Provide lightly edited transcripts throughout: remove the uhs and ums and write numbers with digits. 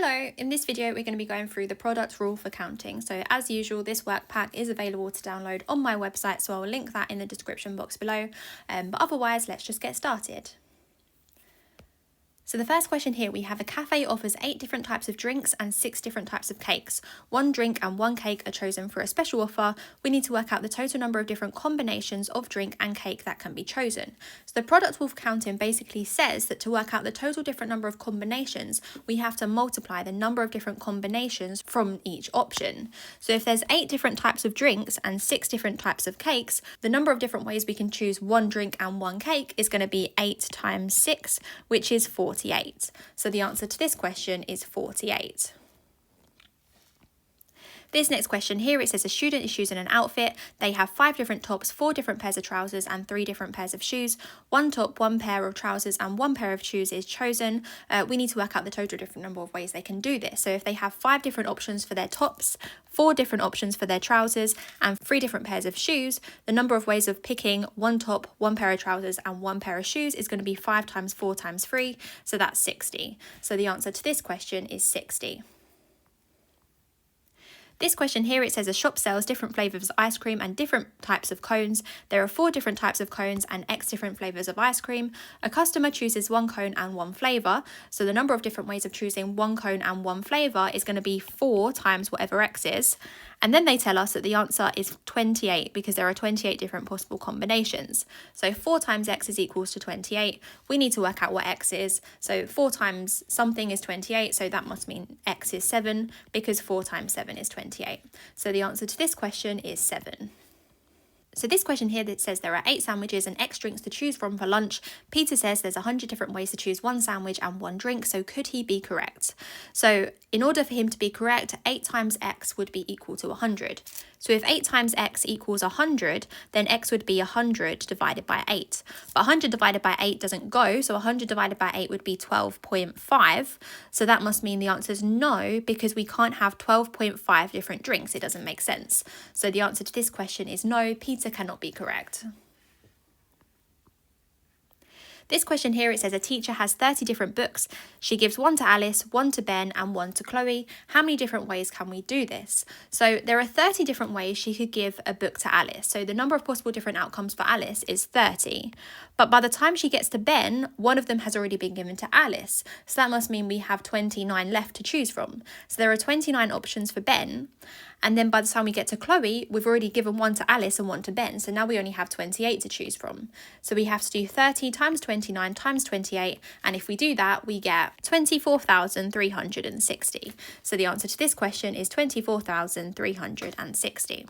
Hello, in this video we're going to be going through the product rule for counting. So as usual, this workpack is available to download on my website, so I'll link that in the description box below. But otherwise, let's just get started. So the first question here, we have a cafe offers 8 different types of drinks and 6 different types of cakes. 1 drink and 1 cake are chosen for a special offer. We need to work out the total number of different combinations of drink and cake that can be chosen. So the product rule for counting basically says that to work out the total different number of combinations, we have to multiply the number of different combinations from each option. So if there's 8 different types of drinks and 6 different types of cakes, the number of different ways we can choose 1 drink and 1 cake is going to be 8 times 6, which is 48. So the answer to this question is 48. This next question here, it says a student is choosing an outfit. They have 5 different tops, 4 different pairs of trousers and 3 different pairs of shoes. 1 top, 1 pair of trousers and 1 pair of shoes is chosen. We need to work out the total different number of ways they can do this. So if they have 5 different options for their tops, 4 different options for their trousers and 3 different pairs of shoes, the number of ways of picking 1 top, 1 pair of trousers and 1 pair of shoes is going to be 5 times 4 times 3, so that's 60. So the answer to this question is 60. This question here, it says a shop sells different flavours of ice cream and different types of cones. There are 4 different types of cones and X different flavours of ice cream. A customer chooses 1 cone and 1 flavour. So the number of different ways of choosing 1 cone and 1 flavour is going to be 4 times whatever X is. And then they tell us that the answer is 28 because there are 28 different possible combinations. So 4 times X is equals to 28. We need to work out what X is. So 4 times something is 28. So that must mean X is 7 because 4 times 7 is 28. So the answer to this question is 7. So this question here that says there are 8 sandwiches and X drinks to choose from for lunch. Peter says there's 100 different ways to choose 1 sandwich and 1 drink, so could he be correct? So in order for him to be correct, 8 times X would be equal to 100. So if 8 times X equals 100, then X would be 100 divided by 8. But 100 divided by 8 doesn't go, so 100 divided by 8 would be 12.5. So that must mean the answer is no, because we can't have 12.5 different drinks. It doesn't make sense. So the answer to this question is no, Peter cannot be correct. This question here, it says a teacher has 30 different books. She gives 1 to Alice, 1 to Ben and 1 to Chloe. How many different ways can we do this? So there are 30 different ways she could give a book to Alice. So the number of possible different outcomes for Alice is 30. But by the time she gets to Ben, 1 of them has already been given to Alice. So that must mean we have 29 left to choose from. So there are 29 options for Ben. And then by the time we get to Chloe, we've already given 1 to Alice and 1 to Ben. So now we only have 28 to choose from. So we have to do 30 times 29 times 28. And if we do that, we get 24,360. So the answer to this question is 24,360.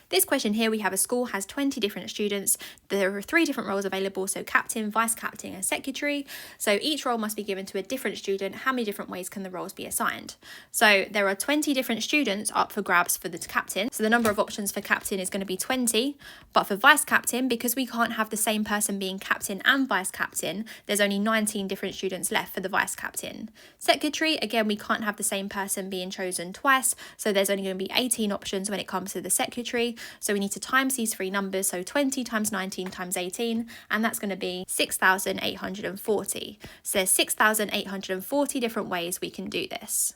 This question here, we have a school has 20 different students. There are 3 different roles available, so captain, vice captain and secretary. So each role must be given to a different student. How many different ways can the roles be assigned? So there are 20 different students up for grabs for the captain. So the number of options for captain is going to be 20. But for vice captain, because we can't have the same person being captain and vice captain, there's only 19 different students left for the vice captain. Secretary, again, we can't have the same person being chosen twice. So there's only going to be 18 options when it comes to the secretary. So we need to times these 3 numbers, so 20 times 19 times 18, and that's going to be 6,840. So there's 6,840 different ways we can do this.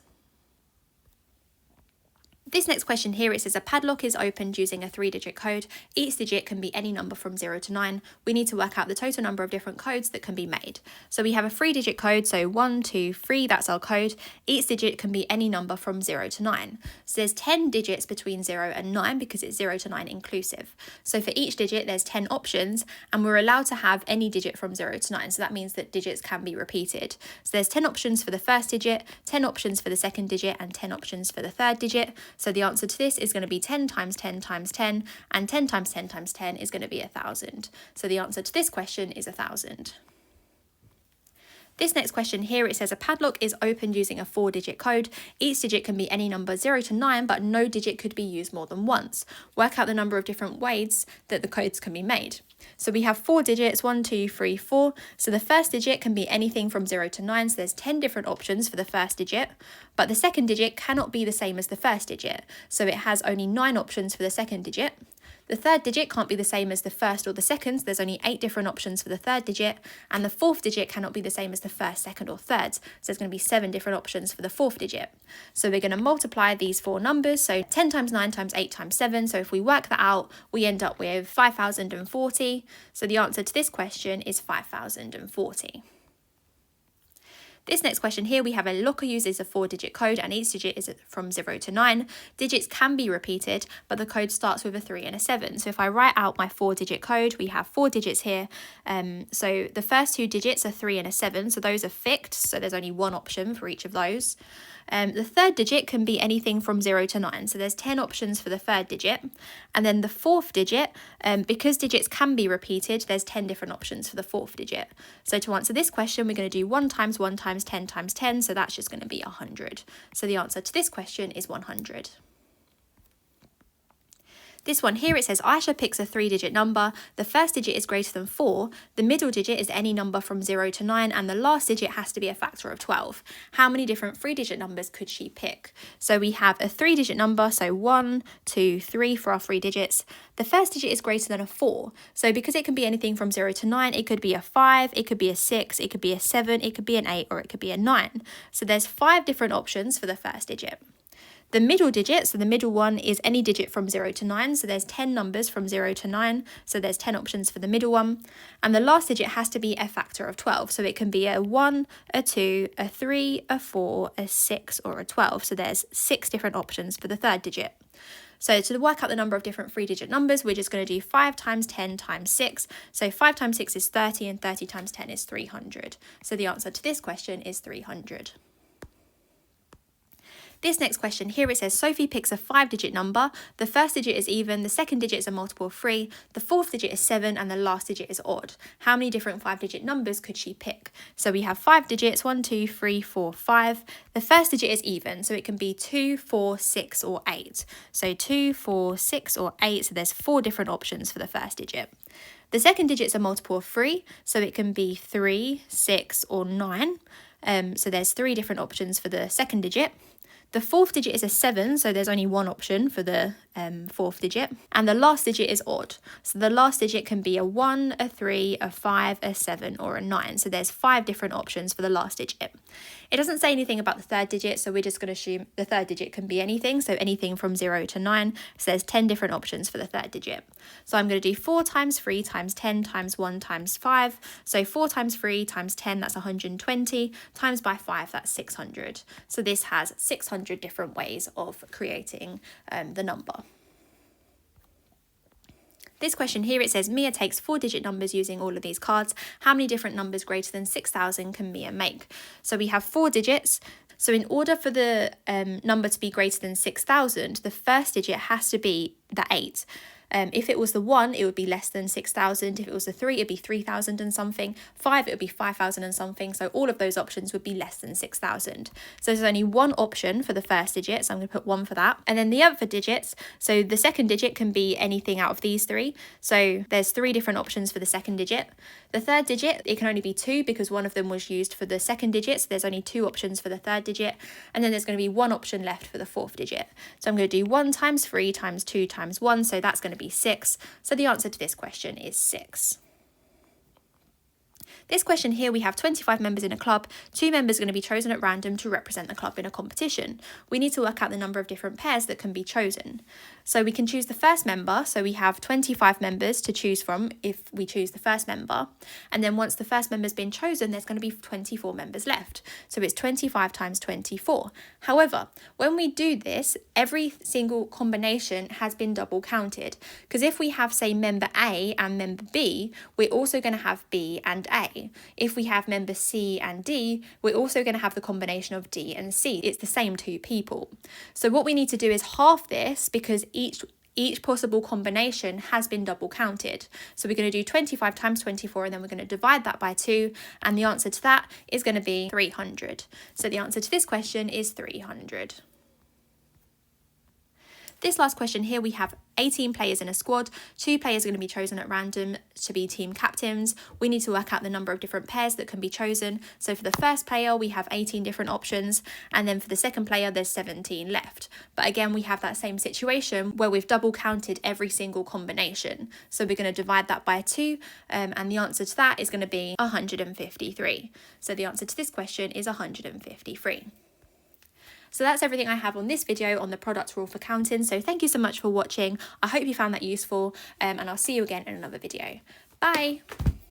This next question here, it says a padlock is opened using a 3-digit code. Each digit can be any number from 0 to 9. We need to work out the total number of different codes that can be made. So we have a 3-digit code, so 1, 2, 3, that's our code. Each digit can be any number from 0 to 9. So there's 10 digits between 0 and 9 because it's 0 to 9 inclusive. So for each digit, there's 10 options and we're allowed to have any digit from 0 to 9. So that means that digits can be repeated. So there's 10 options for the first digit, 10 options for the second digit and 10 options for the third digit. So the answer to this is going to be 10 times 10 times 10, and 10 times 10 times 10 is going to be 1,000. So the answer to this question is 1,000. This next question here, it says a padlock is opened using a 4-digit code. Each digit can be any number 0 to 9, but no digit could be used more than once. Work out the number of different ways that the codes can be made. So we have 4 digits, 1, 2, 3, 4. So the first digit can be anything from 0 to 9. So there's 10 different options for the first digit, but the second digit cannot be the same as the first digit. So it has only 9 options for the second digit. The third digit can't be the same as the first or the second. There's only 8 different options for the third digit, and the fourth digit cannot be the same as the first, second, or third. So there's going to be 7 different options for the fourth digit. So we're going to multiply these 4 numbers. So 10 times 9 times 8 times 7. So if we work that out, we end up with 5,040. So the answer to this question is 5,040. This next question here, we have a locker uses a 4-digit code and each digit is from 0 to 9. Digits can be repeated, but the code starts with a 3 and a 7. So if I write out my 4-digit code, we have 4 digits here. So the first 2 digits are 3 and a 7, so those are fixed. So there's only one option for each of those. The third digit can be anything from 0 to 9. So there's 10 options for the third digit. And then the fourth digit, because digits can be repeated, there's 10 different options for the fourth digit. So to answer this question, we're going to do 1 times 1 times 10 times 10. So that's just going to be 100. So the answer to this question is 100. This one here, it says Aisha picks a 3-digit number. The first digit is greater than 4. The middle digit is any number from 0 to 9. And the last digit has to be a factor of 12. How many different 3-digit numbers could she pick? So we have a 3-digit number. So 1, 2, 3 for our 3 digits. The first digit is greater than a 4. So because it can be anything from 0 to 9, it could be a 5, it could be a 6, it could be a 7, it could be an 8, or it could be a 9. So there's 5 different options for the first digit. The middle digit, so the middle one, is any digit from 0 to 9. So there's 10 numbers from 0 to 9. So there's 10 options for the middle one. And the last digit has to be a factor of 12. So it can be a 1, a 2, a 3, a 4, a 6, or a 12. So there's 6 different options for the third digit. So to work out the number of different 3-digit numbers, we're just going to do 5 times 10 times 6. So 5 times 6 is 30 and 30 times 10 is 300. So the answer to this question is 300. This next question here, it says Sophie picks a 5-digit number. The first digit is even, the second digit is a multiple of 3, the fourth digit is 7, and the last digit is odd. How many different 5-digit numbers could she pick? So we have 5 digits, 1, 2, 3, 4, 5. The first digit is even, so it can be 2, 4, 6, or 8. So 2, 4, 6, or 8, so there's 4 different options for the first digit. The second digit is a multiple of 3, so it can be 3, 6, or 9. So there's 3 different options for the second digit. The fourth digit is a 7, so there's only one option for the fourth digit. And the last digit is odd. So the last digit can be a 1, a 3, a 5, a 7, or a 9. So there's 5 different options for the last digit. It doesn't say anything about the third digit, so we're just going to assume the third digit can be anything. So anything from 0 to 9. So there's 10 different options for the third digit. So I'm going to do 4 times 3 times 10 times 1 times 5. So 4 times 3 times 10, that's 120. Times by 5, that's 600. So this has 600 different ways of creating the number. This question here, it says Mia takes 4-digit numbers using all of these cards. How many different numbers greater than 6,000 can Mia make? So we have 4 digits. So in order for the number to be greater than 6,000, the first digit has to be the 8. If it was the 1, it would be less than 6,000. If it was the 3, it'd be 3,000 and something. 5, it would be 5,000 and something. So all of those options would be less than 6,000. So there's only one option for the first digit. So I'm going to put 1 for that. And then the other digits. So the second digit can be anything out of these 3. So there's 3 different options for the second digit. The third digit, it can only be 2 because one of them was used for the second digit. So there's only 2 options for the third digit. And then there's going to be 1 option left for the fourth digit. So I'm going to do 1 times 3 times 2 times 1. So that's going to be 6. So the answer to this question is 6. This question here, we have 25 members in a club. 2 members are going to be chosen at random to represent the club in a competition. We need to work out the number of different pairs that can be chosen. So we can choose the first member. So we have 25 members to choose from if we choose the first member. And then once the first member's been chosen, there's going to be 24 members left. So it's 25 times 24. However, when we do this, every single combination has been double counted. Because if we have, say, member A and member B, we're also going to have B and A. If we have member C and D, we're also going to have the combination of D and C. It's the same 2 people. So what we need to do is half this because each possible combination has been double counted. So we're going to do 25 times 24 and then we're going to divide that by 2 and the answer to that is going to be 300. So the answer to this question is 300. This last question here, we have 18 players in a squad. 2 players are going to be chosen at random to be team captains. We need to work out the number of different pairs that can be chosen. So for the first player, we have 18 different options, and then for the second player, there's 17 left. But again, we have that same situation where we've double counted every single combination. So we're going to divide that by 2, and the answer to that is going to be 153. So the answer to this question is 153. So that's everything I have on this video on the product rule for counting. So thank you so much for watching. I hope you found that useful, and I'll see you again in another video. Bye.